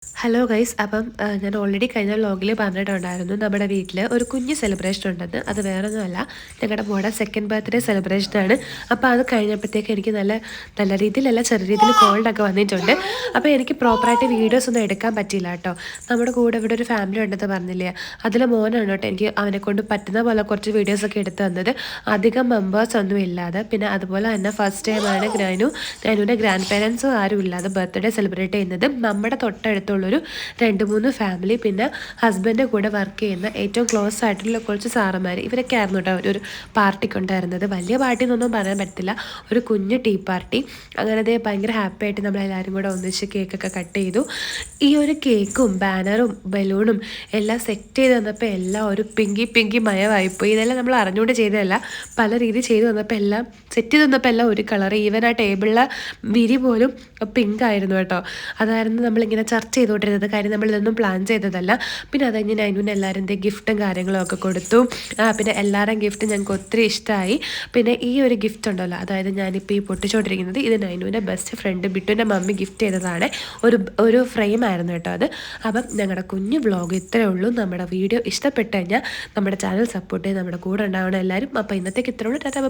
Hello guys അപ്പം ഞാൻ already കഴിഞ്ഞ വ്ലോഗിൽ പറഞ്ഞിട്ടുണ്ടായിരുന്നു നമ്മുടെ വീട്ടിൽ ഒരു കുഞ്ഞ് സെലിബ്രേഷൻ ഉണ്ടെന്ന്. അത് വേറൊന്നുമല്ല, ഞങ്ങളുടെ മോടെ സെക്കൻഡ് ബർത്ത്ഡേ സെലിബ്രേഷനാണ്. അപ്പോൾ അത് കഴിഞ്ഞപ്പോഴത്തേക്ക് എനിക്ക് നല്ല നല്ല രീതിയിലല്ല, ചെറിയ രീതിയിൽ കോൾഡൊക്കെ വന്നിട്ടുണ്ട്. അപ്പോൾ എനിക്ക് പ്രോപ്പറായിട്ട് വീഡിയോസ് ഒന്നും എടുക്കാൻ പറ്റിയില്ല കേട്ടോ. നമ്മുടെ കൂടെ ഇവിടെ ഒരു ഫാമിലി ഉണ്ടെന്ന് പറഞ്ഞില്ലേ, അതിലെ മോനാണ് കേട്ടോ എനിക്ക് അവനെ കൊണ്ട് പറ്റുന്ന പോലെ കുറച്ച് വീഡിയോസൊക്കെ എടുത്തു തന്നത്. അധികം മെമ്പേഴ്സ് ഒന്നും ഇല്ലാതെ, പിന്നെ അതുപോലെ തന്നെ ഫസ്റ്റ് ടൈമാണ് ഗ്നാനുവിൻ്റെ ഗ്രാൻഡ് പേരൻസും ആരും ഇല്ലാതെ ബർത്ത്ഡേ സെലിബ്രേറ്റ് ചെയ്യുന്നത്. നമ്മുടെ തൊട്ടടുത്തുള്ളൊരു 2-3 ഫാമിലി, പിന്നെ ഹസ്ബൻഡ് കൂടെ വർക്ക് ചെയ്യുന്ന ഏറ്റവും ക്ലോസ് ആയിട്ടുള്ള കുറച്ച് സാറന്മാർ, ഇവരൊക്കെ ആയിരുന്നു കേട്ടോ ഒരു പാർട്ടിക്ക് ഉണ്ടായിരുന്നത്. വലിയ പാർട്ടി എന്നൊന്നും പറയാൻ പറ്റില്ല, ഒരു കുഞ്ഞ് ടീ പാർട്ടി. അങ്ങനെ ഭയങ്കര ഹാപ്പി ആയിട്ട് നമ്മളെല്ലാവരും കൂടെ ഒന്നിച്ച് കേക്കൊക്കെ കട്ട് ചെയ്തു. ഈ ഒരു കേക്കും ബാനറും ബലൂണും എല്ലാം സെറ്റ് ചെയ്ത് തന്നപ്പോൾ എല്ലാം ഒരു പിങ്കി മയമായിപ്പോയി. ഇതെല്ലാം നമ്മൾ അറിഞ്ഞുകൊണ്ട് ചെയ്തതല്ല, പല രീതി ചെയ്തു തന്നപ്പോൾ എല്ലാം സെറ്റ് ചെയ്ത് തന്നപ്പോൾ എല്ലാം ഒരു കളർ. ഈവൻ ആ ടേബിളിലെ വിരി പോലും പിങ്ക് ആയിരുന്നു കേട്ടോ. അതായിരുന്നു നമ്മളിങ്ങനെ ചർച്ച ചെയ്തുകൊണ്ടിരുന്നത്. കാര്യം നമ്മളിതൊന്നും പ്ലാൻ ചെയ്തതല്ല. പിന്നെ അത് കഴിഞ്ഞ് നൈനുവിന് എല്ലാവരും ഗിഫ്റ്റും കാര്യങ്ങളും ഒക്കെ കൊടുത്തു. പിന്നെ എല്ലാവരുടെയും ഗിഫ്റ്റ് ഞങ്ങൾക്ക് ഒത്തിരി ഇഷ്ടമായി. പിന്നെ ഈ ഒരു ഗിഫ്റ്റ് ഉണ്ടല്ലോ, അതായത് ഞാനിപ്പോൾ ഈ പൊട്ടിച്ചുകൊണ്ടിരിക്കുന്നത്, ഇത് നൈനുവിൻ്റെ ബെസ്റ്റ് ഫ്രണ്ട് ബിട്ടുവിൻ്റെ മമ്മി ഗിഫ്റ്റ് ചെയ്തതാണ്. ഒരു ഫ്രെയിം ആയിരുന്നു കേട്ടോ അത്. അപ്പം ഞങ്ങളുടെ കുഞ്ഞു വ്ളോഗ് ഇത്രയേ ഉള്ളൂ. നമ്മുടെ വീഡിയോ ഇഷ്ടപ്പെട്ട് കഴിഞ്ഞാൽ നമ്മുടെ ചാനൽ സപ്പോർട്ട് ചെയ്ത് നമ്മുടെ കൂടെ ഉണ്ടാവണം എല്ലാവരും. അപ്പോൾ ഇന്നത്തേക്ക് ഇത്രയേ ഉള്ളൂ. ടാറ്റാ.